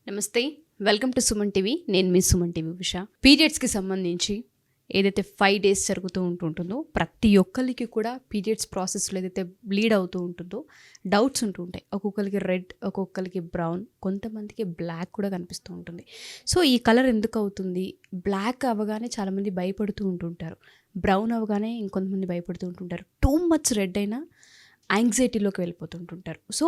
నమస్తే, welcome to Suman TV. నేను మీ Suman TV Usha. పీరియడ్స్కి సంబంధించి ఏదైతే 5 days జరుగుతూ ఉంటుందో ప్రతి ఒక్కరికి కూడా పీరియడ్స్ ప్రాసెస్లో ఏదైతే బ్లీడ్ అవుతూ ఉంటుందో డౌట్స్ ఉంటూ ఉంటాయి. ఒక్కొక్కరికి రెడ్, ఒక్కొక్కరికి బ్రౌన్, కొంతమందికి బ్లాక్ కూడా కనిపిస్తూ ఉంటుంది. సో ఈ కలర్ ఎందుకు అవుతుంది? బ్లాక్ అవ్వగానే చాలామంది భయపడుతూ ఉంటుంటారు, బ్రౌన్ అవ్వగానే ఇంకొంతమంది భయపడుతూ ఉంటుంటారు, టూ మచ్ రెడ్ అయినా యాంగ్జైటీలోకి వెళ్ళిపోతుంటుంటారు. సో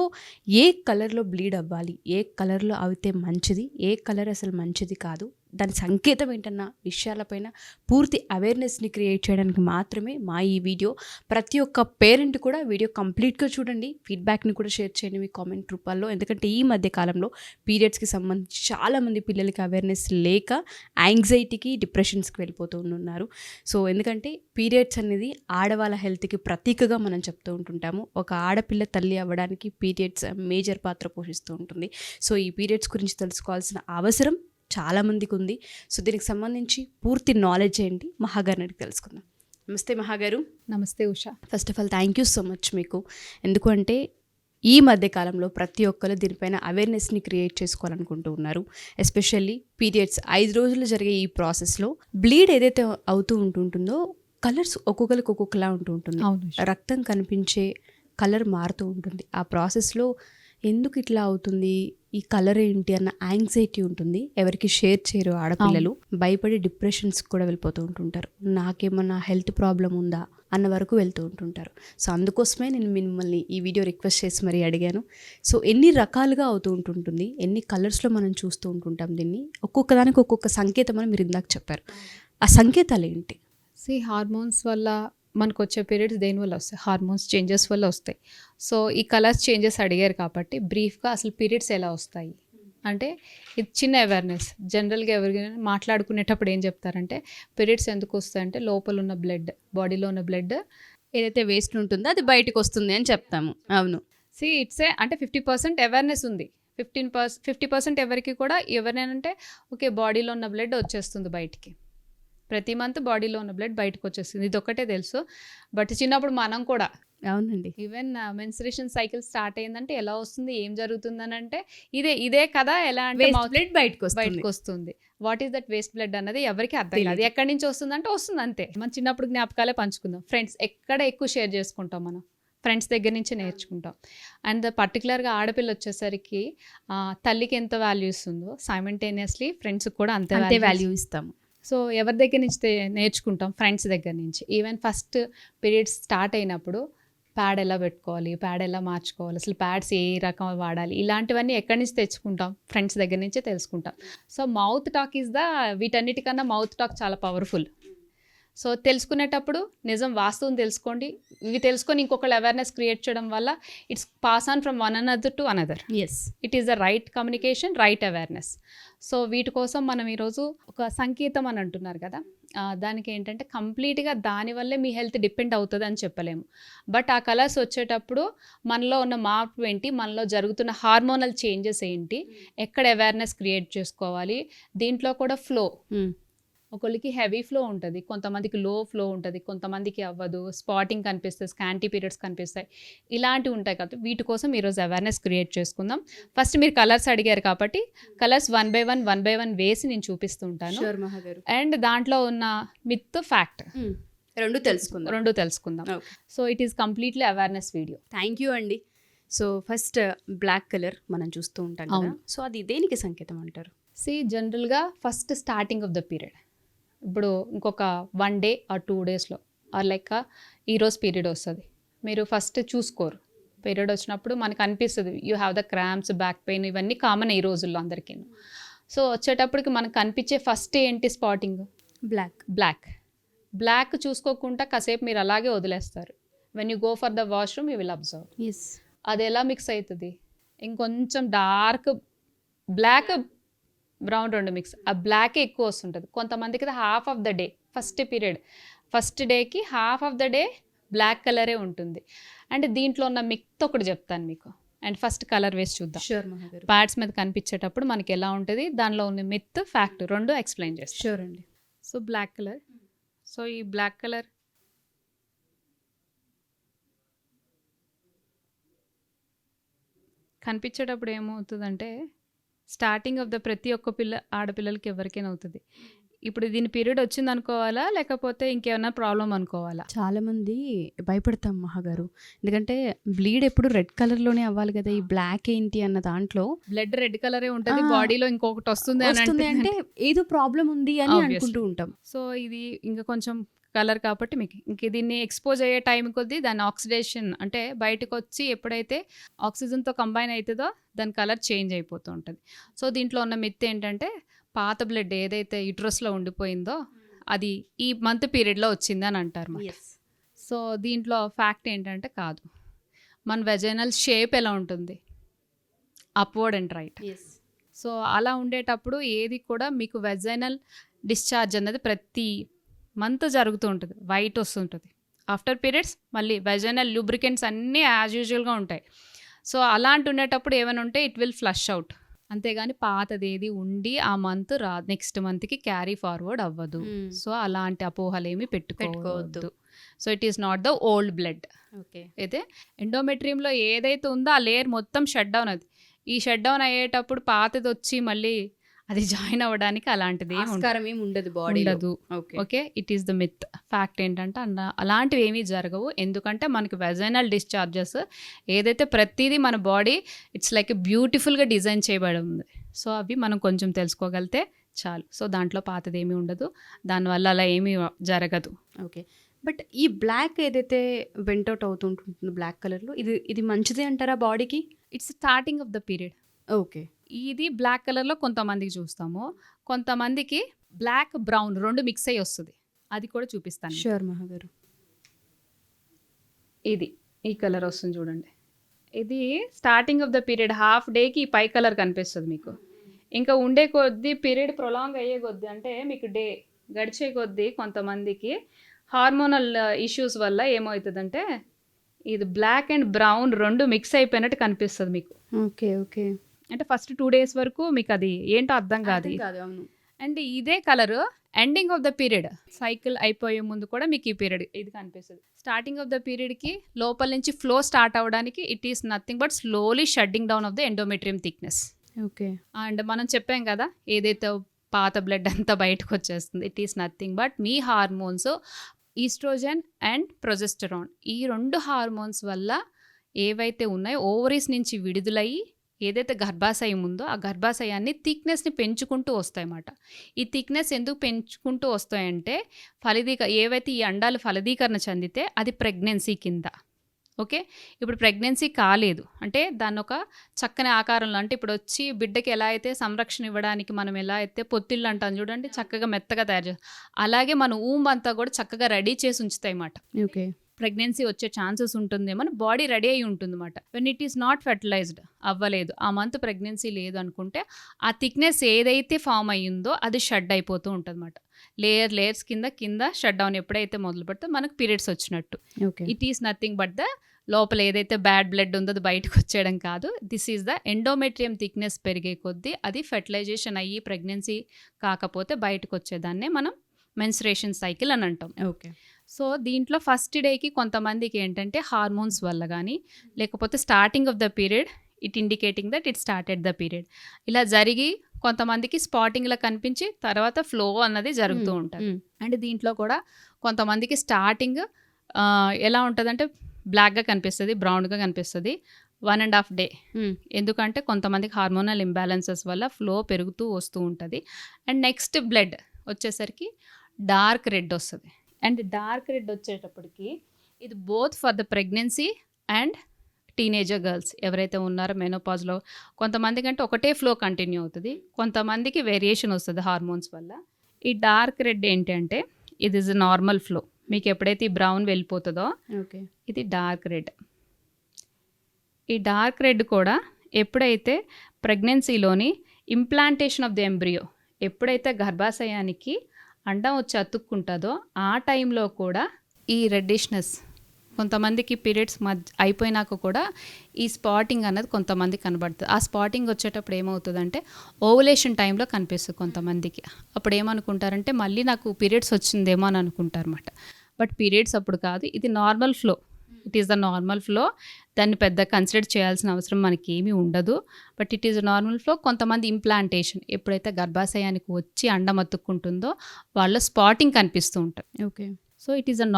ఏ కలర్లో బ్లీడ్ అవ్వాలి, ఏ కలర్లో అయితే మంచిది, ఏ కలర్ అసలు మంచిది కాదు, దాని సంకేతం ఏంటన్న విషయాలపైన పూర్తి అవేర్నెస్ని క్రియేట్ చేయడానికి మాత్రమే మా ఈ వీడియో. ప్రతి ఒక్క పేరెంట్ కూడా వీడియో కంప్లీట్గా చూడండి, ఫీడ్బ్యాక్ని కూడా షేర్ చేయండి మీ కామెంట్ రూపాల్లో. ఎందుకంటే ఈ మధ్య కాలంలో పీరియడ్స్కి సంబంధించి చాలామంది పిల్లలకి అవేర్నెస్ లేక యాంగ్జైటీకి, డిప్రెషన్స్కి వెళ్ళిపోతూ ఉన్నారు. సో ఎందుకంటే పీరియడ్స్ అనేది ఆడవాళ్ళ హెల్త్కి ప్రతీకగా మనం చెప్తూ ఉంటుంటాము. ఒక ఆడపిల్ల తల్లి అవ్వడానికి పీరియడ్స్ మేజర్ పాత్ర పోషిస్తూ ఉంటుంది. సో ఈ పీరియడ్స్ గురించి తెలుసుకోవాల్సిన అవసరం చాలామందికి ఉంది. సో దీనికి సంబంధించి పూర్తి నాలెడ్జ్ ఏంటి మహాగారిని అడిగి తెలుసుకుందాం. నమస్తే మహాగారు. నమస్తే Usha. First of all thank you so much మీకు. ఎందుకంటే ఈ మధ్యకాలంలో ప్రతి ఒక్కరు దీనిపైన అవేర్నెస్ని క్రియేట్ చేసుకోవాలనుకుంటూ ఉన్నారు. ఎస్పెషల్లీ పీరియడ్స్ 5 రోజులు జరిగే ఈ ప్రాసెస్లో బ్లీడ్ ఏదైతే అవుతూ ఉంటుందో కలర్స్ ఒక్కొక్కరికి ఒక్కొక్కలా ఉంటూ ఉంటుంది. రక్తం కనిపించే కలర్ మారుతూ ఉంటుంది. ఆ ప్రాసెస్లో ఎందుకు ఇట్లా అవుతుంది, ఈ కలర్ ఏంటి అన్న యాంగ్జైటీ ఉంటుంది. ఎవరికి షేర్ చేయరు ఆడపిల్లలు, భయపడి డిప్రెషన్స్ కూడా వెళ్ళిపోతూ ఉంటుంటారు. నాకేమన్నా హెల్త్ ప్రాబ్లం ఉందా అన్న వరకు వెళ్తూ ఉంటుంటారు. సో అందుకోసమే నేను మిమ్మల్ని ఈ వీడియో రిక్వెస్ట్ చేసి మరీ అడిగాను. సో ఎన్ని రకాలుగా అవుతూ ఉంటుంటుంది, ఎన్ని కలర్స్లో మనం చూస్తూ ఉంటుంటాం దీన్ని, ఒక్కొక్క దానికి ఒక్కొక్క సంకేతం అని మీరు ఇందాక చెప్పారు. ఆ సంకేతాలు ఏంటి? హార్మోన్స్ వల్ల మనకు వచ్చే పీరియడ్స్ దేనివల్ల వస్తాయి? హార్మోన్స్ చేంజెస్ వల్ల వస్తాయి. సో ఈ కలర్స్ చేంజెస్ అడిగారు కాబట్టి బ్రీఫ్గా అసలు పీరియడ్స్ ఎలా వస్తాయి అంటే ఇది చిన్న అవేర్నెస్. జనరల్గా ఎవరికైనా మాట్లాడుకునేటప్పుడు ఏం చెప్తారంటే పీరియడ్స్ ఎందుకు వస్తాయంటే లోపల ఉన్న బ్లడ్, బాడీలో ఉన్న బ్లడ్ ఏదైతే వేస్ట్ ఉంటుందో అది బయటకు వస్తుంది అని చెప్తాము. అవును. ఇట్స్ అంటే 50% అవేర్నెస్ ఉంది. 50% ఎవరికి కూడా ఎవరినంటే ఓకే బాడీలో ఉన్న బ్లడ్ వచ్చేస్తుంది బయటికి, ప్రతి మంత్ బాడీలో ఉన్న బ్లడ్ బయటకు వచ్చేస్తుంది, ఇది ఒక్కటే తెలుసు. బట్ చిన్నప్పుడు మనం కూడా అవునండి, ఈవెన్ మెన్స్ట్రుయేషన్ సైకిల్ స్టార్ట్ అయిందంటే ఎలా వస్తుంది, ఏం జరుగుతుందని అంటే ఇదే కదా, ఎలా అంటే బ్లడ్ బయటకు వస్తుంది. What is that waste blood అన్నది ఎవరికి అర్థం కాదు. ఎక్కడి నుంచి వస్తుందంటే వస్తుంది అంతే. మన చిన్నప్పుడు జ్ఞాపకాలే పంచుకుందాం. ఫ్రెండ్స్ ఎక్కడ ఎక్కువ షేర్ చేసుకుంటాం, మనం ఫ్రెండ్స్ దగ్గర నుంచి నేర్చుకుంటాం. అండ్ పర్టికులర్గా ఆడపిల్ల వచ్చేసరికి తల్లికి ఎంత వాల్యూ ఇస్తుందో సైమల్టేనియస్లీ ఫ్రెండ్స్కి కూడా అంతే వాల్యూ ఇస్తాము. సో ఎవరి దగ్గర నుంచి నేర్చుకుంటాం? ఫ్రెండ్స్ దగ్గర నుంచి. ఈవెన్ ఫస్ట్ పీరియడ్స్ స్టార్ట్ అయినప్పుడు ప్యాడ్ ఎలా పెట్టుకోవాలి, ప్యాడ్ ఎలా మార్చుకోవాలి, అసలు ప్యాడ్స్ ఏ రకం వాడాలి, ఇలాంటివన్నీ ఎక్కడి నుంచి తెచ్చుకుంటాం? ఫ్రెండ్స్ దగ్గర నుంచే తెలుసుకుంటాం. సో మౌత్ టాక్ ఈజ్ వీటన్నిటికన్నా మౌత్ టాక్ చాలా పవర్ఫుల్. సో తెలుసుకునేటప్పుడు నిజం వాస్తవం తెలుసుకోండి. ఇవి తెలుసుకొని ఇంకొకళ్ళు అవేర్నెస్ క్రియేట్ చేయడం వల్ల it's pass on from one another to another. It is the right communication, right awareness. So వీటి కోసం మనం ఈరోజు ఒక సంకేతం అని అంటున్నారు కదా, దానికి ఏంటంటే కంప్లీట్గా దానివల్లే మీ హెల్త్ డిపెండ్ అవుతుంది అని చెప్పలేము. బట్ ఆ కలర్స్ వచ్చేటప్పుడు మనలో ఉన్న మార్పు ఏంటి, మనలో జరుగుతున్న హార్మోనల్ చేంజెస్ ఏంటి, ఎక్కడ అవేర్నెస్ క్రియేట్ చేసుకోవాలి. దీంట్లో కూడా ఫ్లో, ఒకళ్ళకి హెవీ ఫ్లో ఉంటుంది, కొంతమందికి లో ఫ్లో ఉంటుంది, కొంతమందికి అవ్వదు, స్పాటింగ్ కనిపిస్తుంది, స్కాంటీ పీరియడ్స్ కనిపిస్తాయి, ఇలాంటివి ఉంటాయి కాబట్టి వీటి కోసం ఈరోజు అవేర్నెస్ క్రియేట్ చేసుకుందాం. ఫస్ట్ మీరు కలర్స్ అడిగారు కాబట్టి కలర్స్ వన్ బై వన్ వేసి నేను చూపిస్తూ ఉంటాను. అండ్ దాంట్లో ఉన్న మిత్, ఫ్యాక్ట్ రెండు తెలుసుకుందాం. So it is completely awareness video. Thank you అండి. సో ఫస్ట్ బ్లాక్ కలర్ మనం చూస్తూ ఉంటాం కదా, సో అది దేనికి సంకేతం అంటారు? జనరల్గా first starting of the period, ఇప్పుడు ఇంకొక 1 day ఆర్ 2 daysలో ఆర్ లైక్ ఈరోజు పీరియడ్ వస్తుంది, మీరు ఫస్ట్ చూసుకోరు. పీరియడ్ వచ్చినప్పుడు మనకు అనిపిస్తుంది you have the cramps, back pain, ఇవన్నీ కామన్ ఈ రోజుల్లో అందరికీ. సో వచ్చేటప్పటికి మనకు కనిపించే ఫస్ట్ ఏంటి? స్పాటింగ్, బ్లాక్ చూసుకోకుండా కాసేపు మీరు అలాగే వదిలేస్తారు. When you go for the washroom you will observe. అది ఎలా మిక్స్ అవుతుంది, ఇంకొంచెం డార్క్ బ్లాక్, బ్రౌన్ రెండు మిక్స్, ఆ బ్లాకే ఎక్కువ వస్తుంటుంది. కొంతమందికి half of the day, first డేకి half of the day black కలరే ఉంటుంది. అండ్ దీంట్లో ఉన్న మిత్ ఒకటి చెప్తాను మీకు. అండ్ ఫస్ట్ కలర్ వేసి చూద్దాం. ప్యాడ్స్ మీద కనిపించేటప్పుడు మనకి ఎలా ఉంటుంది, దానిలో ఉన్న మిత్, ఫ్యాక్ట్ రెండు ఎక్స్ప్లెయిన్ చేస్తాం. షూర్ అండి. సో బ్లాక్ కలర్, సో ఈ బ్లాక్ కలర్ కనిపించేటప్పుడు ఏమవుతుందంటే స్టార్టింగ్ ఆఫ్ ద ప్రతి ఒక్క ఆడపిల్లలకి ఎవరికైనా అవుతుంది. ఇప్పుడు దీని పీరియడ్ వచ్చింది అనుకోవాలా, లేకపోతే ఇంకేమైనా ప్రాబ్లం అనుకోవాలా? చాలా మంది భయపడతాం మహాగారు, ఎందుకంటే బ్లీడ్ ఎప్పుడు రెడ్ కలర్లోనే అవ్వాలి కదా, ఈ బ్లాక్ ఏంటి అన్న దాంట్లో బ్లడ్ రెడ్ కలరే ఉంటుంది, బాడీలో ఇంకొకటి వస్తుంది అంటే ఏదో ప్రాబ్లం ఉంది అని అనుకుంటూ ఉంటాం. సో ఇది ఇంకా కొంచెం కలర్ కాబట్టి మీకు ఇంక దీన్ని ఎక్స్పోజ్ అయ్యే టైం కొద్దీ దాని ఆక్సిడేషన్ అంటే బయటకు వచ్చి ఎప్పుడైతే ఆక్సిజన్తో కంబైన్ అవుతుందో దాని కలర్ చేంజ్ అయిపోతూ ఉంటుంది. సో దీంట్లో ఉన్న మిత్ ఏంటంటే పాత బ్లడ్ ఏదైతే యూట్రస్లో ఉండిపోయిందో అది ఈ మంత్ పీరియడ్లో వచ్చింది అని అంటారు. సో దీంట్లో ఫ్యాక్ట్ ఏంటంటే కాదు. మన వెజైనల్ షేప్ ఎలా ఉంటుంది, అప్వర్డ్ అండ్ రైట్. సో అలా ఉండేటప్పుడు ఏది కూడా మీకు వెజైనల్ డిశ్చార్జ్ అనేది ప్రతి మంత్ జరుగుతూ ఉంటుంది, వైట్ వస్తుంటుంది. ఆఫ్టర్ పీరియడ్స్ మళ్ళీ వెజైనల్ లూబ్రికెంట్స్ అన్నీ యాజ్ యూజువల్గా ఉంటాయి. సో అలాంటి ఉండేటప్పుడు ఏమైనా ఉంటే ఇట్ విల్ ఫ్లష్ అవుట్, అంతేగాని పాతది ఏది ఉండి ఆ మంత్ నెక్స్ట్ మంత్కి క్యారీ ఫార్వర్డ్ అవ్వదు. సో అలాంటి అపోహలు ఏమి పెట్టుకోవద్దు. So it is not the old blood. Okay, అయితే ఎండోమెట్రియంలో ఏదైతే ఉందో ఆ లేయర్ మొత్తం షట్ డౌన్ అది. ఈ షట్ డౌన్ అయ్యేటప్పుడు పాతది వచ్చి మళ్ళీ అది జాయిన్ అవ్వడానికి అలాంటిది ఏమి ఉండదు, బాడీ ఉండదు. Okay, it is the myth. Fact ఏంటంటే అలాంటివి ఏమీ జరగవు. ఎందుకంటే మనకి వెజైనల్ డిశ్చార్జెస్ ఏదైతే ప్రతిదీ మన బాడీ ఇట్స్ లైక్ బ్యూటిఫుల్గా డిజైన్ చేయబడి ఉంది. సో అవి మనం కొంచెం తెలుసుకోగలితే చాలు. సో దాంట్లో పాతది ఏమీ ఉండదు, దానివల్ల అలా ఏమీ జరగదు. ఓకే, బట్ ఈ బ్లాక్ ఏదైతే వెంటౌట్ అవుతుంటుందో బ్లాక్ కలర్లో, ఇది మంచిదే అంటారా బాడీకి? It's starting of the period. Okay, ఇది బ్లాక్ కలర్లో కొంతమందికి చూస్తాము, కొంతమందికి బ్లాక్ బ్రౌన్ రెండు మిక్స్ అయ్యి వస్తుంది. అది కూడా చూపిస్తాను. షూర్ మహాగారు. ఇది ఈ కలర్ వస్తుంది చూడండి. ఇది starting of the period half డేకి ఈ పై కలర్ కనిపిస్తుంది మీకు. ఇంకా ఉండే కొద్దీ పీరియడ్ ప్రొలాంగ్ అయ్యే కొద్దీ అంటే మీకు డే గడిచే కొద్దీ కొంతమందికి హార్మోనల్ ఇష్యూస్ వల్ల ఏమవుతుందంటే ఇది బ్లాక్ అండ్ బ్రౌన్ రెండు మిక్స్ అయిపోయినట్టు కనిపిస్తుంది మీకు. ఓకే ఓకే, అంటే ఫస్ట్ 2 days వరకు మీకు అది ఏంటో అర్థం కాదు. అండ్ ఇదే colour ending of the period cycle అయిపోయే ముందు కూడా మీకు ఈ పీరియడ్ ఇది కనిపిస్తుంది. స్టార్టింగ్ ఆఫ్ ద పీరియడ్కి లోపల నుంచి ఫ్లో స్టార్ట్ అవ్వడానికి it is nothing but slowly shutting down of the endometrium thickness. Okay, and మనం చెప్పాం కదా ఏదైతే పాత బ్లడ్ అంతా బయటకు వచ్చేస్తుంది, ఇట్ ఈస్ నథింగ్ బట్ మీ హార్మోన్స్ ఈస్ట్రోజన్ అండ్ ప్రొజెస్టరాన్ ఈ 2 హార్మోన్స్ వల్ల ఏవైతే ఉన్నాయో ఓవరీస్ నుంచి విడుదలయ్యి ఏదైతే గర్భాశయం ఉందో ఆ గర్భాశయాన్ని థిక్నెస్ని పెంచుకుంటూ వస్తాయన్నమాట. ఈ థిక్నెస్ ఎందుకు పెంచుకుంటూ వస్తాయంటే ఏవైతే ఈ అండాలు ఫలదీకరణ చెందితే అది ప్రెగ్నెన్సీ కింద. ఓకే, ఇప్పుడు ప్రెగ్నెన్సీ కాలేదు అంటే దాన్ని ఒక చక్కని ఆకారంలో అంటే ఇప్పుడు వచ్చి బిడ్డకి ఎలా అయితే సంరక్షణ ఇవ్వడానికి మనం ఎలా అయితే పొత్తిళ్ళు అంటాం చూడండి, చక్కగా మెత్తగా తయారు చేస్తాం, అలాగే మన అంతా కూడా చక్కగా రెడీ చేసి ఉంచుతాయి అన్నమాట. ఓకే, ప్రెగ్నెన్సీ వచ్చే ఛాన్సెస్ ఉంటుందేమో బాడీ రెడీ అయ్యి ఉంటుంది అన్నమాట. When it is not fertilised అవ్వలేదు ఆ మంత్ ప్రెగ్నెన్సీ లేదు అనుకుంటే ఆ థిక్నెస్ ఏదైతే ఫామ్ అయ్యిందో అది షడ్ అయిపోతూ ఉంటుంది అన్నమాట. లేయర్స్ కింద షట్ డౌన్ ఎప్పుడైతే మొదలు పెడితే మనకు పీరియడ్స్ వచ్చినట్టు. It is nothing but the లోపల ఏదైతే బ్యాడ్ బ్లడ్ ఉందో అది బయటకు వచ్చేయడం కాదు. This is the endometrium thickness పెరిగే కొద్దీ అది ఫెర్టిలైజేషన్ అయ్యి ప్రెగ్నెన్సీ కాకపోతే బయటకు వచ్చేదాన్నే మనం మెన్స్ట్రేషన్ సైకిల్ అని అంటాం. ఓకే, సో దీంట్లో ఫస్ట్ డేకి కొంతమందికి ఏంటంటే హార్మోన్స్ వల్ల కానీ లేకపోతే starting of the period it indicating that it started the period ఇలా జరిగి కొంతమందికి స్పాటింగ్లా కనిపించి తర్వాత ఫ్లో అన్నది జరుగుతూ ఉంటుంది. అండ్ దీంట్లో కూడా కొంతమందికి స్టార్టింగ్ ఎలా ఉంటుందంటే బ్లాక్గా కనిపిస్తుంది, బ్రౌన్గా కనిపిస్తుంది 1.5 day. ఎందుకంటే కొంతమందికి హార్మోనల్ ఇంబ్యాలెన్సెస్ వల్ల ఫ్లో పెరుగుతూ వస్తూ ఉంటుంది. అండ్ నెక్స్ట్ బ్లడ్ వచ్చేసరికి డార్క్ రెడ్ వస్తుంది. అండ్ డార్క్ రెడ్ వచ్చేటప్పటికి ఇది both for the pregnancy and teenager girls ఎవరైతే ఉన్నారో మెనోపాజ్లో కొంతమందికి అంటే ఒకటే ఫ్లో కంటిన్యూ అవుతుంది, కొంతమందికి వేరియేషన్ వస్తుంది హార్మోన్స్ వల్ల. ఈ డార్క్ రెడ్ ఏంటంటే ఇది ఇస్ నార్మల్ ఫ్లో, మీకు ఎప్పుడైతే ఈ బ్రౌన్ వెళ్ళిపోతుందో ఓకే, ఇది డార్క్ రెడ్. ఈ డార్క్ రెడ్ కూడా ఎప్పుడైతే ప్రెగ్నెన్సీలోని ఇంప్లాంటేషన్ ఆఫ్ ది ఎంబ్రియో ఎప్పుడైతే గర్భాశయానికి అండం వచ్చి అతుక్కుంటుందో ఆ టైంలో కూడా ఈ రెడ్డిష్నెస్ కొంతమందికి పీరియడ్స్ అయిపోయినాక కూడా ఈ స్పాటింగ్ అన్నది కొంతమంది కనబడుతుంది. ఆ స్పాటింగ్ వచ్చేటప్పుడు ఏమవుతుందంటే ఓవులేషన్ టైంలో కనిపిస్తుంది కొంతమందికి. అప్పుడు ఏమనుకుంటారంటే మళ్ళీ నాకు పీరియడ్స్ వచ్చిందేమో అని అనుకుంటారు అన్నమాట. బట్ పీరియడ్స్ అప్పుడు కాదు, ఇది normal flow. It is the normal flow. దాన్ని పెద్ద కన్సిడర్ చేయాల్సిన అవసరం మనకి ఏమీ ఉండదు. But it is normal flow. కొంతమంది ఇంప్లాంటేషన్ ఎప్పుడైతే గర్భాశయానికి వచ్చి అండం అతుక్కుంటుందో వాళ్ళ స్పాటింగ్ కనిపిస్తూ ఉంటుంది. Okay. So it is a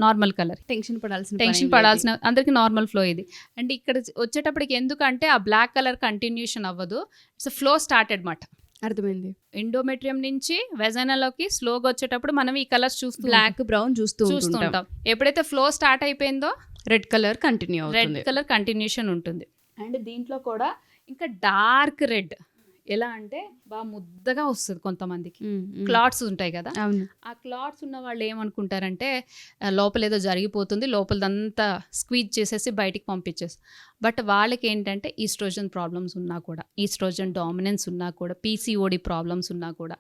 normal colour. Tension tension పడాల్సిన అందరికి నార్మల్ ఫ్లో ఇది. అండ్ ఇక్కడ వచ్చేటప్పటికి ఎందుకంటే ఆ బ్లాక్ కలర్ కంటిన్యూషన్ అవ్వదు, ఇట్స్ ఫ్లో స్టార్టెడ్ మాట. అర్థమైంది. ఎండోమెట్రియం నుంచి వెజైనాలోకి స్లోగా వచ్చేటప్పుడు మనం ఈ కలర్స్ చూస్తూ బ్లాక్ బ్రౌన్ చూస్తూ ఉంటాం. ఎప్పుడైతే ఫ్లో స్టార్ట్ అయిపోయిందో రెడ్ కలర్ కంటిన్యూ రెడ్ అవుతుంది. కలర్ కంటిన్యూషన్ ఉంటుంది. అండ్ దీంట్లో కూడా ఇంకా డార్క్ రెడ్, ఎలా అంటే బాగా ముద్దగా వస్తుంది. కొంతమందికి క్లాట్స్ ఉంటాయి కదా, అవును. ఆ క్లాట్స్ ఉన్న వాళ్ళు ఏమనుకుంటారంటే లోపల ఏదో జరిగిపోతుంది, లోపలదంతా స్క్వీజ్ చేసేసి బయటికి పంపించేసి. బట్ వాళ్ళకి ఏంటంటే ఈస్ట్రోజన్ ప్రాబ్లమ్స్ ఉన్నా కూడా, ఈస్ట్రోజన్ డామినెన్స్ ఉన్నా కూడా, పీసీఓడి ప్రాబ్లమ్స్ ఉన్నా కూడా,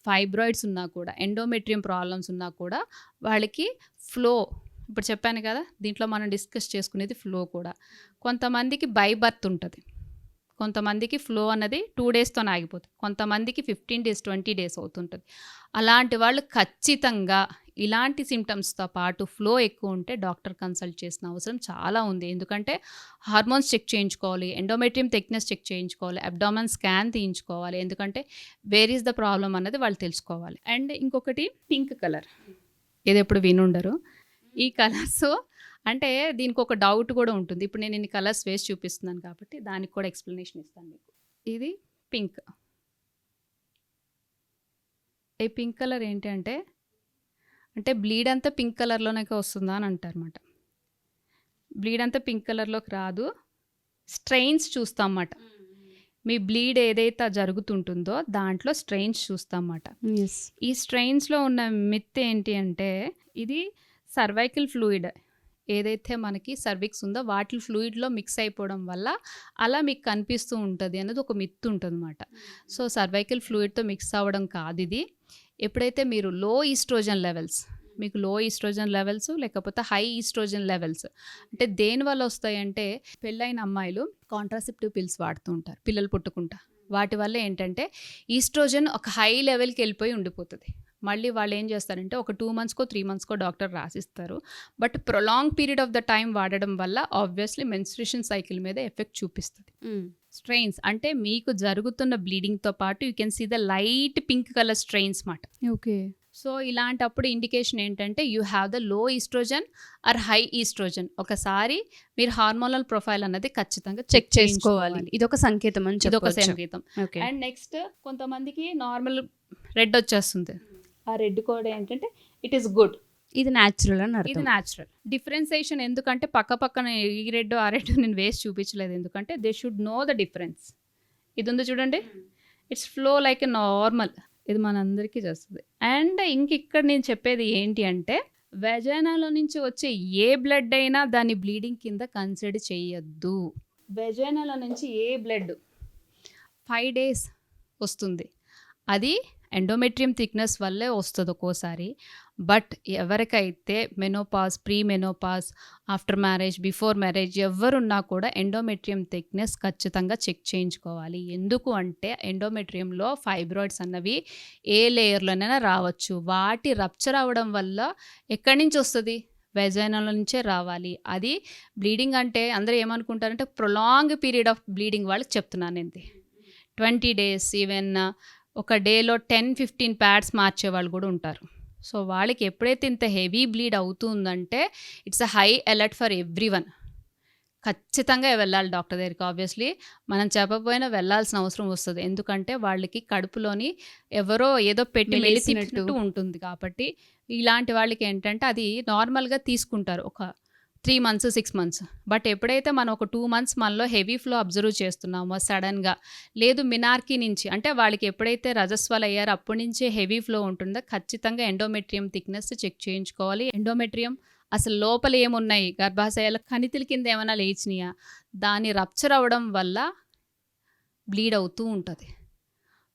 ఫైబ్రాయిడ్స్ ఉన్నా కూడా, ఎండోమెట్రియం ప్రాబ్లమ్స్ ఉన్నా కూడా వాళ్ళకి ఫ్లో, ఇప్పుడు చెప్పాను కదా దీంట్లో మనం డిస్కస్ చేసుకునేది ఫ్లో కూడా. కొంతమందికి బై బర్త్ ఉంటుంది, కొంతమందికి ఫ్లో అన్నది 2 డేస్తో ఆగిపోతుంది, కొంతమందికి 15 డేస్ 20 డేస్ అవుతుంటుంది. అలాంటి వాళ్ళు ఖచ్చితంగా ఇలాంటి సిమ్టమ్స్తో పాటు ఫ్లో ఎక్కువ ఉంటే డాక్టర్ కన్సల్ట్ చేసిన అవసరం చాలా ఉంది. ఎందుకంటే హార్మోన్స్ చెక్ చేయించుకోవాలి, ఎండోమెట్రియం థిక్నెస్ చెక్ చేయించుకోవాలి, అబ్డామన్ స్కాన్ తీయించుకోవాలి. ఎందుకంటే వేర్ ఈజ్ ద ప్రాబ్లం అన్నది వాళ్ళు తెలుసుకోవాలి. అండ్ ఇంకొకటి పింక్ కలర్, ఇది ఎప్పుడు వినుండరు. ఈ కలర్స్ అంటే దీనికి ఒక డౌట్ కూడా ఉంటుంది. ఇప్పుడు నేను ఇన్ని కలర్స్ వేసి చూపిస్తున్నాను కాబట్టి దానికి కూడా ఎక్స్ప్లెనేషన్ ఇస్తాను మీకు. ఇది పింక్. ఈ పింక్ కలర్ ఏంటి అంటే బ్లీడ్ అంతా పింక్ కలర్లోనే వస్తుందా అని అంటారన్నమాట. బ్లీడ్ అంతా పింక్ కలర్లోకి రాదు, స్ట్రెయిన్స్ చూస్తాం అన్నమాట. మీ బ్లీడ్ ఏదైతే జరుగుతుంటుందో దాంట్లో స్ట్రెయిన్స్ చూస్తాం అన్నమాట. ఈ స్ట్రెయిన్స్లో ఉన్న మిత్ ఏంటి అంటే ఇది సర్వైకల్ ఫ్లూయిడ్ ఏదైతే మనకి సర్విక్స్ ఉందో వాటి ఫ్లూయిడ్లో మిక్స్ అయిపోవడం వల్ల అలా మీకు కనిపిస్తూ ఉంటుంది అనేది ఒక మిత్ ఉంటుంది అన్నమాట. సో సర్వైకల్ ఫ్లూయిడ్తో మిక్స్ అవ్వడం కాదు ఇది. ఎప్పుడైతే మీరు లో ఈస్ట్రోజన్ లెవెల్స్, మీకు లో ఈస్ట్రోజన్ లెవెల్స్ లేకపోతే హై ఈస్ట్రోజన్ లెవెల్స్ అంటే దేనివల్ల వస్తాయంటే పెళ్ళైన అమ్మాయిలు కాంట్రాసెప్టివ్ పిల్స్ వాడుతూ ఉంటారు పిల్లలు పుట్టుకుంటా. వాటి వల్ల ఏంటంటే ఈస్ట్రోజన్ ఒక హై లెవెల్కి వెళ్ళిపోయి ఉండిపోతుంది. మళ్ళీ వాళ్ళు ఏం చేస్తారంటే ఒక 2 మంత్స్కో 3 మంత్స్కో డాక్టర్ రాసిస్తారు. But prolong period of the time వాడడం వల్ల ఆబ్వియస్లీ మెన్స్ట్రుయేషన్ సైకిల్ మీద ఎఫెక్ట్ చూపిస్తుంది. స్ట్రెయిన్స్ అంటే మీకు జరుగుతున్న బ్లీడింగ్తో పాటు you can see the light pink colour strains మాట. ఓకే. సో ఇలాంటప్పుడు ఇండికేషన్ ఏంటంటే you have the low oestrogen or high oestrogen. ఒకసారి మీరు హార్మోనల్ ప్రొఫైల్ అన్నది ఖచ్చితంగా చెక్ చేసుకోవాలి. ఇదొక సంకేతం అని ఇదొక చెప్పొచ్చు. సంకేతం. అండ్ నెక్స్ట్ కొంతమందికి నార్మల్ రెడ్ వచ్చేస్తుంది. ఆ రెడ్ కూడా ఏంటంటే ఇట్ ఈస్ గుడ్, ఇది న్యాచురల్ అని ఇది అర్థం. న్యాచురల్. డిఫరెన్సియేషన్ ఎందుకంటే పక్కన ఈ రెడ్ ఆ రెడ్ నేను వేసి చూపించలేదు, ఎందుకంటే they should know the difference. ఇది ఉంది చూడండి, it's flow like a normal, ఇది మనందరికీ చేస్తుంది. అండ్ ఇక్కడ నేను చెప్పేది ఏంటి అంటే వెజైనాలో నుంచి వచ్చే ఏ బ్లడ్ అయినా దాని బ్లీడింగ్ కింద కన్సిడర్ చేయొద్దు. వెజైనాలో నుంచి ఏ బ్లడ్ 5 days వస్తుంది, అది ఎండోమెట్రియం థిక్నెస్ వల్లే వస్తుంది ఒక్కోసారి. బట్ ఎవరికైతే menopause, pre menopause, after marriage, before marriage ఎవరున్నా కూడా ఎండోమెట్రియం థిక్నెస్ ఖచ్చితంగా చెక్ చేయించుకోవాలి. ఎందుకు అంటే ఎండోమెట్రియంలో ఫైబ్రాయిడ్స్ అన్నవి ఏ లేయర్లోనైనా రావచ్చు. వాటి రప్చర్ అవ్వడం వల్ల ఎక్కడి నుంచి వస్తుంది, వెజైనాల నుంచే రావాలి. అది బ్లీడింగ్ అంటే అందరూ ఏమనుకుంటారంటే ప్రొలాంగ్ పీరియడ్ ఆఫ్ బ్లీడింగ్ వాళ్ళకి చెప్తున్నాను ఏంటి, 20 days, ఈవెన్ ఒక డేలో 10-15 ప్యాడ్స్ మార్చే వాళ్ళు కూడా ఉంటారు. సో వాళ్ళకి ఎప్పుడైతే ఇంత హెవీ బ్లీడ్ అవుతుందంటే it's a high alert for everyone. ఖచ్చితంగా వెళ్ళాలి డాక్టర్ దగ్గరికి. ఆబ్వియస్లీ మనం చెప్పకపోయినా వెళ్ళాల్సిన అవసరం వస్తుంది, ఎందుకంటే వాళ్ళకి కడుపులోని ఎవరో ఏదో పెట్టి మెలిసినట్టు ఉంటుంది. కాబట్టి ఇలాంటి వాళ్ళకి ఏంటంటే అది నార్మల్గా తీసుకుంటారు ఒక 3 months 6 months. బట్ ఎప్పుడైతే మనం ఒక 2 months మనలో హెవీ ఫ్లో అబ్జర్వ్ చేస్తున్నామో సడన్గా, లేదు మినార్కీ నుంచి అంటే వాళ్ళకి ఎప్పుడైతే రజస్వాలు అయ్యారో అప్పటి నుంచే హెవీ ఫ్లో ఉంటుందో ఖచ్చితంగా ఎండోమెట్రియం థిక్నెస్ చెక్ చేయించుకోవాలి. ఎండోమెట్రియం అసలు లోపల ఏమున్నాయి, గర్భాశయాల కణితుల కింద ఏమైనా లేచినాయా, దాని రప్చర్ అవ్వడం వల్ల బ్లీడ్ అవుతూ ఉంటుంది.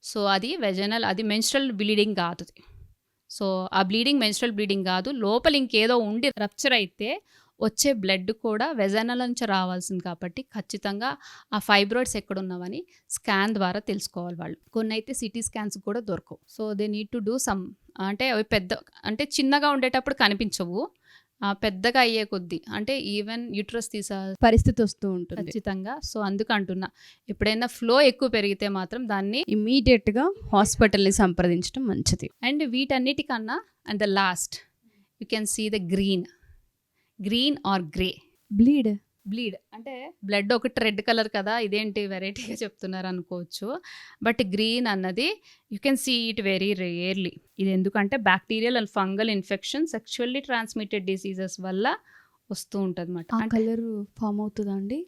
సో అది వెజనల్, అది మెన్స్ట్రల్ బ్లీడింగ్ కాదు. సో ఆ బ్లీడింగ్ మెన్స్ట్రల్ బ్లీడింగ్ కాదు, లోపల ఇంకేదో ఉండి రప్చర్ అయితే వచ్చే బ్లడ్ కూడా వెజైనల్ నుంచి రావాల్సింది. కాబట్టి ఖచ్చితంగా ఆ ఫైబ్రాయిడ్స్ ఎక్కడున్నావని స్కాన్ ద్వారా తెలుసుకోవాలి వాళ్ళు. కొన్ని అయితే సిటీ స్కాన్స్ కూడా దొరకవు. So they need to do some, అంటే అవి పెద్ద అంటే చిన్నగా ఉండేటప్పుడు కనిపించవు, పెద్దగా అయ్యే కొద్దీ అంటే ఈవెన్ యూట్రస్ తీసా పరిస్థితి వస్తూ ఉంటుంది. ఖచ్చితంగా. సో అందుకు అంటున్నా, ఎప్పుడైనా ఫ్లో ఎక్కువ పెరిగితే మాత్రం దాన్ని ఇమీడియట్గా హాస్పిటల్ని సంప్రదించడం మంచిది. అండ్ వీటన్నిటికన్నా and the last you can see the green or grey bleed అంటే బ్లడ్ ఒకటి రెడ్ కలర్ కదా, ఇదేంటి వెరైటీగా చెప్తున్నారు అనుకోవచ్చు. బట్ గ్రీన్ అన్నది you can see it very rarely. ఇది ఎందుకంటే bacterial and fungal infection, sexually transmitted diseases వల్ల వస్తూ ఉంటుంది అన్నమాట. కలర్ ఫామ్ అవుతుందా అండి?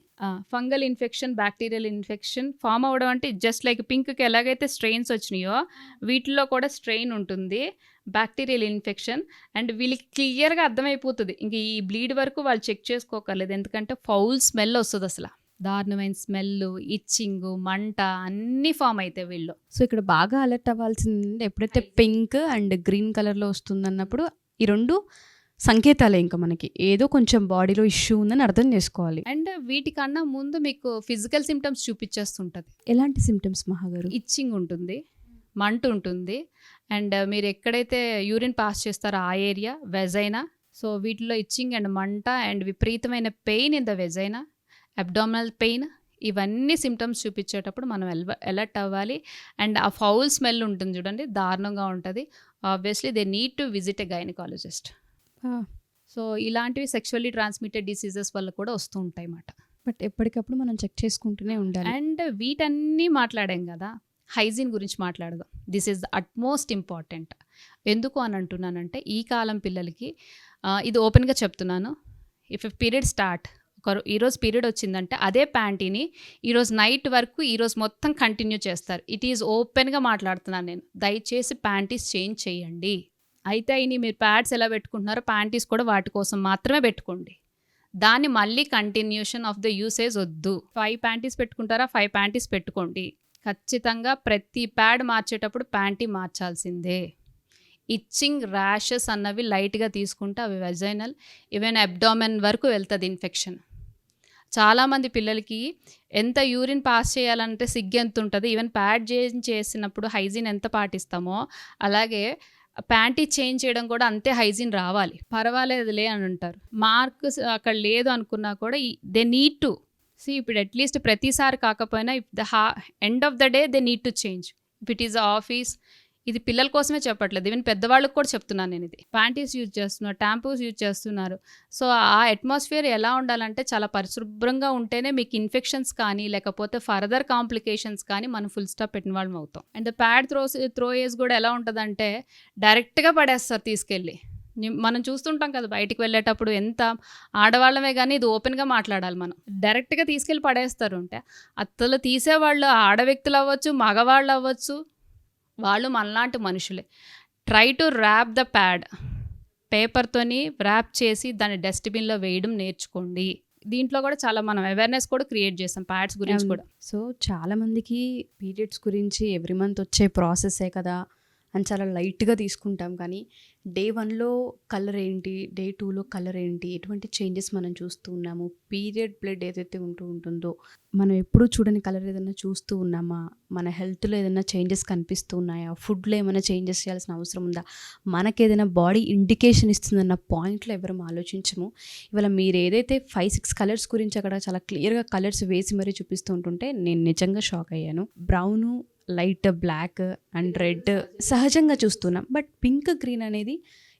Fungal infection, bacterial infection form అవ్వడం అంటే జస్ట్ లైక్ పింక్కి ఎలాగైతే స్ట్రెయిన్స్ వచ్చినాయో వీటిల్లో కూడా స్ట్రెయిన్ ఉంటుంది, బ్యాక్టీరియల్ ఇన్ఫెక్షన్. అండ్ వీళ్ళకి క్లియర్గా అర్థమైపోతుంది, ఇంక ఈ బ్లీడ్ వరకు వాళ్ళు చెక్ చేసుకోకర్లేదు, ఎందుకంటే ఫౌల్ స్మెల్ వస్తుంది, అసలు దారుణమైన స్మెల్, ఇచ్చింగ్, మంట అన్నీ ఫామ్ అవుతాయి వీళ్ళు. సో ఇక్కడ బాగా అలర్ట్ అవ్వాల్సింది ఎప్పుడైతే పింక్ అండ్ గ్రీన్ కలర్లో వస్తుంది అన్నప్పుడు ఈ రెండు సంకేతాలే, ఇంకా మనకి ఏదో కొంచెం బాడీలో ఇష్యూ ఉందని అర్థం చేసుకోవాలి. అండ్ వీటికన్నా ముందు మీకు ఫిజికల్ సిమ్టమ్స్ చూపించేస్తుంటుంది. ఎలాంటి సిమ్టమ్స్ మహాగారు? ఇచ్చింగ్ ఉంటుంది, మంట ఉంటుంది, అండ్ మీరు ఎక్కడైతే యూరిన్ పాస్ చేస్తారో ఆ ఏరియా వెజైనా, సో వీటిలో ఇచ్చింగ్ అండ్ మంట అండ్ విపరీతమైన pain in the vagina, abdominal pain, ఇవన్నీ సిమ్టమ్స్ చూపించేటప్పుడు మనం అలర్ట్ అవ్వాలి. అండ్ ఆ ఫౌల్ స్మెల్ ఉంటుంది చూడండి, దారుణంగా ఉంటుంది. Obviously they need to visit a gynaecologist. So ఇలాంటివి సెక్షువల్లీ ట్రాన్స్మిటెడ్ డిసీజెస్ వల్ల కూడా వస్తూ ఉంటాయి అన్నమాట. బట్ ఎప్పటికప్పుడు మనం చెక్ చేసుకుంటూనే ఉండాలి. అండ్ వీటన్నీ మాట్లాడాం కదా, హైజీన్ గురించి మాట్లాడదాం. This is the utmost important. ఎందుకు అని అంటున్నానంటే ఈ కాలం పిల్లలకి ఇది ఓపెన్గా చెప్తున్నాను, ఇఫ్ పీరియడ్ స్టార్ట్, ఈరోజు పీరియడ్ వచ్చిందంటే అదే ప్యాంటీని ఈరోజు నైట్ వరకు ఈరోజు మొత్తం కంటిన్యూ చేస్తారు. ఇట్ ఈజ్ ఓపెన్గా మాట్లాడుతున్నాను నేను. దయచేసి ప్యాంటీస్ చేంజ్ చేయండి. అయితే అయినా మీరు ప్యాడ్స్ ఎలా పెట్టుకుంటున్నారో ప్యాంటీస్ కూడా వాటి కోసం మాత్రమే పెట్టుకోండి. దాన్ని మళ్ళీ కంటిన్యూషన్ ఆఫ్ ద యూసేజ్ వద్దు. 5 ప్యాంటీస్ పెట్టుకుంటారా, 5 ప్యాంటీస్ పెట్టుకోండి. ఖచ్చితంగా ప్రతి ప్యాడ్ మార్చేటప్పుడు ప్యాంటీ మార్చాల్సిందే. ఇచ్చింగ్, ర్యాషెస్ అన్నవి లైట్గా తీసుకుంటే అవి వెజైనల్, ఈవెన్ అబ్డామెన్ వరకు వెళ్తుంది ఇన్ఫెక్షన్. చాలామంది పిల్లలకి ఎంత యూరిన్ పాస్ చేయాలంటే సిగ్గు ఎంత ఉంటుంది. ఈవెన్ ప్యాడ్ చేసినప్పుడు హైజీన్ ఎంత పాటిస్తామో అలాగే ప్యాంటీ చేంజ్ చేయడం కూడా అంతే హైజీన్ రావాలి. పర్వాలేదులే అని అంటారు, మార్క్స్ అక్కడ లేదు అనుకున్నా కూడా దే నీడ్ టు సీ. ఇప్పుడు అట్లీస్ట్ ప్రతిసారి కాకపోయినా if the end of the day they need to change. If it is office, ఇది పిల్లల కోసమే చెప్పట్లేదు, ఈవెన్ పెద్దవాళ్ళకి కూడా చెప్తున్నాను నేను. ఇది ప్యాంటీస్ యూజ్ చేస్తున్నారు, ట్యాంపూస్ యూజ్ చేస్తున్నారు. సో ఆ అట్మాస్ఫియర్ ఎలా ఉండాలంటే చాలా పరిశుభ్రంగా ఉంటేనే మీకు ఇన్ఫెక్షన్స్ కానీ లేకపోతే ఫర్దర్ కాంప్లికేషన్స్ కానీ మనం ఫుల్ స్టాప్ పెట్టిన వాళ్ళం అవుతాం. అండ్ ప్యాడ్ త్రోయేజ్ కూడా ఎలా ఉంటుందంటే డైరెక్ట్గా పడేస్తారు తీసుకెళ్ళి. మనం చూస్తుంటాం కదా బయటికి వెళ్ళేటప్పుడు, ఎంత ఆడవాళ్ళమే కానీ ఇది ఓపెన్గా మాట్లాడాలి, మనం డైరెక్ట్గా తీసుకెళ్ళి పడేస్తారు. అంటే అత్తలు తీసేవాళ్ళు ఆడ వ్యక్తులు అవ్వచ్చు, మగవాళ్ళు అవ్వచ్చు, వాళ్ళు మనలాంటి మనుషులే. Try to wrap the pad, పేపర్తోని ర్యాప్ చేసి దాన్ని డస్ట్బిన్లో వేయడం నేర్చుకోండి. దీంట్లో కూడా చాలా మనం అవేర్నెస్ కూడా క్రియేట్ చేస్తాం ప్యాడ్స్ గురించి కూడా. సో చాలామందికి పీరియడ్స్ గురించి ఎవ్రీ మంత్ వచ్చే ప్రాసెసే కదా అని చాలా లైట్గా తీసుకుంటాం, కానీ డే 1లో కలర్ ఏంటి, డే 2లో కలర్ ఏంటి, ఎటువంటి చేంజెస్ మనం చూస్తూ ఉన్నాము, పీరియడ్ బ్లడ్ ఏదైతే ఉంటుందో మనం ఎప్పుడూ చూడని కలర్ ఏదైనా చూస్తూ ఉన్నామా, మన హెల్త్లో ఏదైనా చేంజెస్ కనిపిస్తూ ఉన్నాయా, ఫుడ్లో ఏమైనా చేంజెస్ చేయాల్సిన అవసరం ఉందా, మనకి ఏదైనా బాడీ ఇండికేషన్ ఇస్తుందన్న పాయింట్లో ఎవరు ఆలోచించము. ఇవాళ మీరు ఏదైతే 5-6 కలర్స్ గురించి అక్కడ చాలా క్లియర్గా కలర్స్ వేసి మరీ చూపిస్తూ ఉంటుంటే నేను నిజంగా షాక్ అయ్యాను. Brown, light black and red సహజంగా చూస్తున్నాం, బట్ పింక్, గ్రీన్ అనేది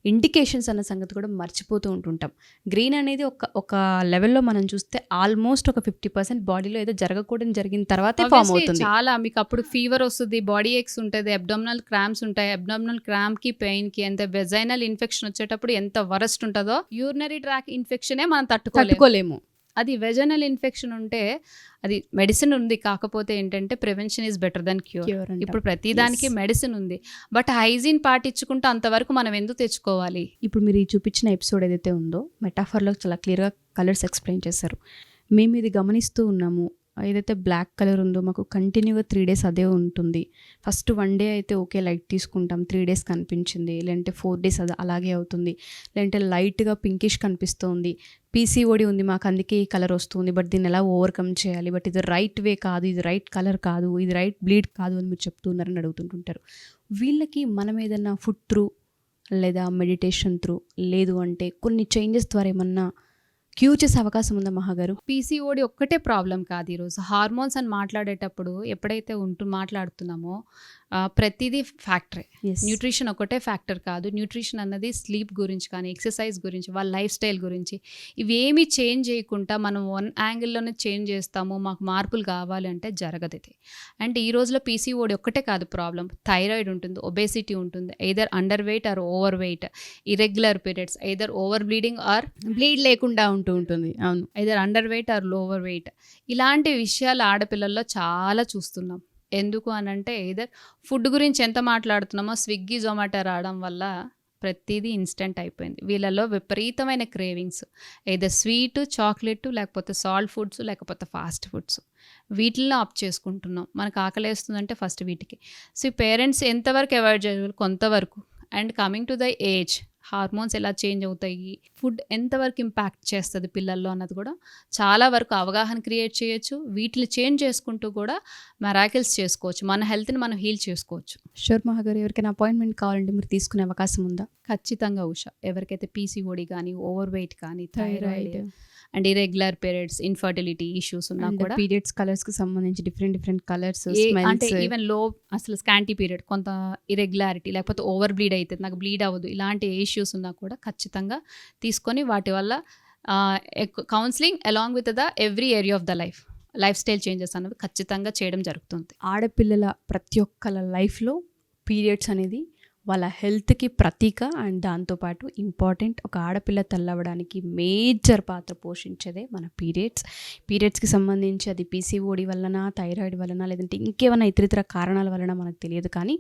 ఇండికేషన్స్ అన్న సంగతి కూడా మర్చిపోతూ ఉంటుంటాం. గ్రీన్ అనేది ఒక లెవెల్లో మనం చూస్తే ఆల్మోస్ట్ ఒక 50% బాడీలో ఏదో జరగకూడదు జరిగిన తర్వాతే ఫామ్ అవుతుంది. చాలా మీకు అప్పుడు ఫీవర్ వస్తుంది, బాడీ ఏక్స్ ఉంటుంది, అబ్డామినల్ క్రాంప్స్ ఉంటాయి. అబ్డామినల్ క్రాంప్కి, పెయిన్కి, ఎంత వెజైనల్ ఇన్ఫెక్షన్ వచ్చేటప్పుడు ఎంత వరస్ట్ ఉంటుందో, యూరినరీ ట్రాక్ ఇన్ఫెక్షనే మనం తట్టుకోలేము. అది వెజైనల్ ఇన్ఫెక్షన్ ఉంటే అది మెడిసిన్ ఉంది, కాకపోతే ఏంటంటే prevention is better than cure. ఇప్పుడు ప్రతిదానికి మెడిసిన్ ఉంది, బట్ హైజీన్ పాటించుకుంటూ అంతవరకు మనం ఎందుకు తెచ్చుకోవాలి? ఇప్పుడు మీరు ఈ చూపించిన ఎపిసోడ్ ఏదైతే ఉందో మెటాఫర్లో చాలా క్లియర్గా కలర్స్ ఎక్స్ప్లెయిన్ చేశారు. మేము ఇది గమనిస్తూ ఉన్నాము. ఏదైతే బ్లాక్ కలర్ ఉందో మాకు కంటిన్యూగా 3 days అదే ఉంటుంది. ఫస్ట్ 1 day అయితే ఓకే లైట్ తీసుకుంటాం, 3 days కనిపించింది, లేదంటే 4 days అది అలాగే అవుతుంది, లేదంటే లైట్గా పింకిష్ కనిపిస్తుంది, పీసీఓడి ఉంది మాకు అందుకే ఈ కలర్ వస్తుంది, బట్ దీన్ని ఎలా ఓవర్కమ్ చేయాలి, బట్ ఇది రైట్ వే కాదు, ఇది రైట్ కలర్ కాదు, ఇది రైట్ బ్లీడ్ కాదు అని మీరు చెప్తున్నారని అడుగుతుంటుంటారు. వీళ్ళకి మనం ఏదన్నా ఫుడ్ త్రూ లేదా మెడిటేషన్ త్రూ, లేదు అంటే కొన్ని చేంజెస్ ద్వారా ఏమన్నా క్యూర్ చేసే అవకాశం ఉందా మహాగారు? పీసీఓడి ఒక్కటే ప్రాబ్లం కాదు. ఈరోజు హార్మోన్స్ అని మాట్లాడేటప్పుడు ఎప్పుడైతే మాట్లాడుతున్నామో ప్రతిదీ ఫ్యాక్టరే. న్యూట్రిషన్ ఒకటే ఫ్యాక్టర్ కాదు. న్యూట్రిషన్ అన్నది స్లీప్ గురించి కానీ, ఎక్సర్సైజ్ గురించి, వాళ్ళ లైఫ్ స్టైల్ గురించి, ఇవేమీ చేంజ్ చేయకుండా మనం వన్ యాంగిల్లోనే చేంజ్ చేస్తాము, మాకు మార్పులు కావాలి అంటే జరగదు ఇది. అండ్ ఈ రోజులో పీసీఓడి ఒక్కటే కాదు ప్రాబ్లం. థైరాయిడ్ ఉంటుంది, ఒబేసిటీ ఉంటుంది, either underweight or overweight, irregular periods, either over bleeding or bleed లేకుండా ఉంటుంది. అవును, either underweight or lower weight. ఇలాంటి విషయాలు ఆడపిల్లల్లో చాలా చూస్తున్నాం. ఎందుకు అనంటే ఎయిదర్ ఫుడ్ గురించి ఎంత మాట్లాడుతున్నామో, స్విగ్గీ జొమాటో రావడం వల్ల ప్రతిదీ ఇన్స్టెంట్ అయిపోయింది. వీళ్ళలో విపరీతమైన క్రేవింగ్స్, ఎయిదర్ స్వీట్, చాక్లెట్, లేకపోతే సాల్ట్ ఫుడ్స్, లేకపోతే ఫాస్ట్ ఫుడ్స్, వీటిల్లో ఆప్ చేసుకుంటున్నాం. మనకు ఆకలేస్తుందంటే ఫస్ట్ వీటికి. సో పేరెంట్స్ ఎంతవరకు అవాయిడ్ చేయగలరు? కొంతవరకు. And coming to the age, hormones ఎలా చేంజ్ అవుతాయి, ఫుడ్ ఎంతవరకు ఇంపాక్ట్ చేస్తుంది పిల్లల్లో అన్నది కూడా చాలా వరకు అవగాహన క్రియేట్ చేయొచ్చు. వీటిని చేంజ్ చేసుకుంటూ కూడా మెరాకిల్స్ చేసుకోవచ్చు. మన హెల్త్ని మనం హీల్ చేసుకోవచ్చు. షూర్ మహాగారు, ఎవరికైనా అపాయింట్మెంట్ కావాలంటే మీరు తీసుకునే అవకాశం ఉందా? ఖచ్చితంగా ఉషా. ఎవరికైతే పీసీఓడి కానీ, ఓవర్ వెయిట్ కానీ, thyroid and irregular periods, infertility issues ఉన్నా కూడా, పీరియడ్స్ కలర్స్ కి సంబంధించి డిఫరెంట్ కలర్స్, అంటే ఈవెన్ లో అసలు స్కాంటీ పీరియడ్, కొంత ఇరెగ్యులారిటీ, లేకపోతే ఓవర్ బ్లీడ్ అవుతుంది, నాకు బ్లీడ్ అవ్వదు, ఇలాంటి ఇష్యూస్ ఉన్నా కూడా ఖచ్చితంగా తీసుకొని వాటి వల్ల counselling along with the every area of the life style changes అనేవి ఖచ్చితంగా చేయడం జరుగుతుంది. ఆడపిల్లల ప్రతి ఒక్కళ్ళ లైఫ్లో పీరియడ్స్ అనేది వాళ్ళ హెల్త్కి ప్రతీక. అండ్ దాంతోపాటు ఇంపార్టెంట్, ఒక ఆడపిల్ల తల్లవడానికి మేజర్ పాత్ర పోషించేదే మన పీరియడ్స్కి సంబంధించి అది పీసీఓడి వలన, థైరాయిడ్ వలన, లేదంటే ఇంకేమైనా ఇతరితర కారణాల వలన మనకు తెలియదు. కానీ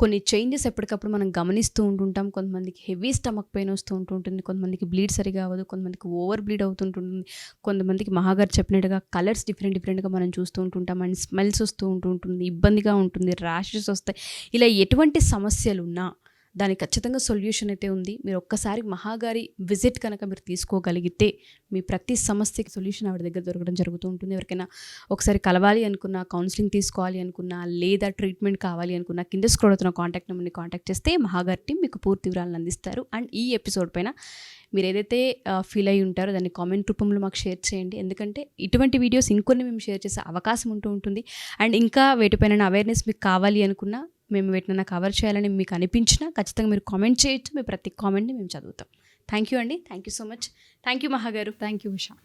కొన్ని చేంజెస్ ఎప్పటికప్పుడు మనం గమనిస్తూ ఉంటుంటాం. కొంతమందికి హెవీ స్టమక్ పెయిన్ వస్తూ ఉంటుంటుంది, కొంతమందికి బ్లీడ్ సరిగా అవ్వదు, కొంతమందికి ఓవర్ బ్లీడ్ అవుతుంటుంది, కొంతమందికి మహాగారు చెప్పినట్టుగా కలర్స్ డిఫరెంట్గా మనం చూస్తూ ఉంటుంటాం. అండ్ స్మెల్స్ వస్తూ ఉంటుంది, ఇబ్బందిగా ఉంటుంది, ర్యాషెస్ వస్తాయి. ఇలా ఎటువంటి సమస్యలు ఉన్నా దానికి ఖచ్చితంగా సొల్యూషన్ అయితే ఉంది. మీరు ఒక్కసారి మహాగారి విజిట్ కనుక మీరు తీసుకోగలిగితే మీ ప్రతి సమస్యకి సొల్యూషన్ ఆవిడ దగ్గర దొరకడం జరుగుతూ ఉంటుంది. ఎవరికైనా ఒకసారి కలవాలి అనుకున్నా, కౌన్సిలింగ్ తీసుకోవాలి అనుకున్నా, లేదా ట్రీట్మెంట్ కావాలి అనుకున్నా, కింద స్క్రోల్ అవుతున్న కాంటాక్ట్ నెంబర్ని కాంటాక్ట్ చేస్తే మహాగారి టీం మీకు పూర్తి వివరాలను అందిస్తారు. అండ్ ఈ ఎపిసోడ్ పైన మీరు ఏదైతే ఫీల్ అయ్యి ఉంటారో దాన్ని కామెంట్ రూపంలో మాకు షేర్ చేయండి. ఎందుకంటే ఇటువంటి వీడియోస్ ఇంకొన్ని మేము షేర్ చేసే అవకాశం ఉంటుంది. అండ్ ఇంకా వేటిపైన అవేర్నెస్ మీకు కావాలి అనుకున్నా, మేము వీటిని కవర్ చేయాలని మీకు అనిపించినా ఖచ్చితంగా మీరు కామెంట్ చేయొచ్చు. మీ ప్రతి కామెంట్ని మేము చదువుతాం. థ్యాంక్ యూ అండి. Thank you so much. Thank you మహాగారు. Thank you Usha.